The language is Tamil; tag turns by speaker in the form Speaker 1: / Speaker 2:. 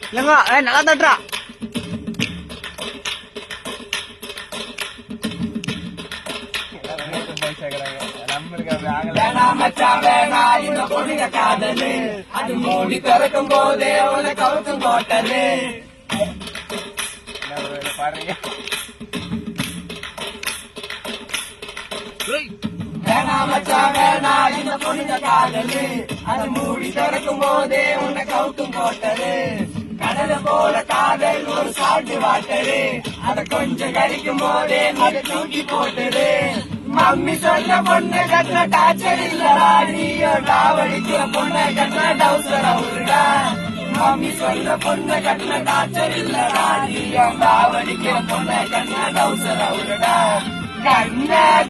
Speaker 1: இல்லங்க நல்லா தட்டுறா.
Speaker 2: அது மூடி திறக்கும் போதே உள்ள கவுத்தும் போட்டது. இந்த பொண்ணுங்க காதலு அது மூடி திறக்கும் போதே உன்னை கவுத்தும் போட்டது. கடல போல காதல் ஒரு சால்ட் வாட்டரு, அத கொஞ்சம் கடிக்கும் போதே அதை தூக்கி போட்டது. மம்மி சொல்ல பொண்ணு கட்டின டாச்சர் இல்லடா, நீயோ டாவடிக்கிற பொண்ணை கட்டின டவுசர் அவருடா. மம்மி சொல்ல பொண்ணு கட்டின டாச்சர் இல்லடா, நீயோ டாவடிக்கிற பொண்ணை கட்டின டவுசர் அவருடா. கண்ண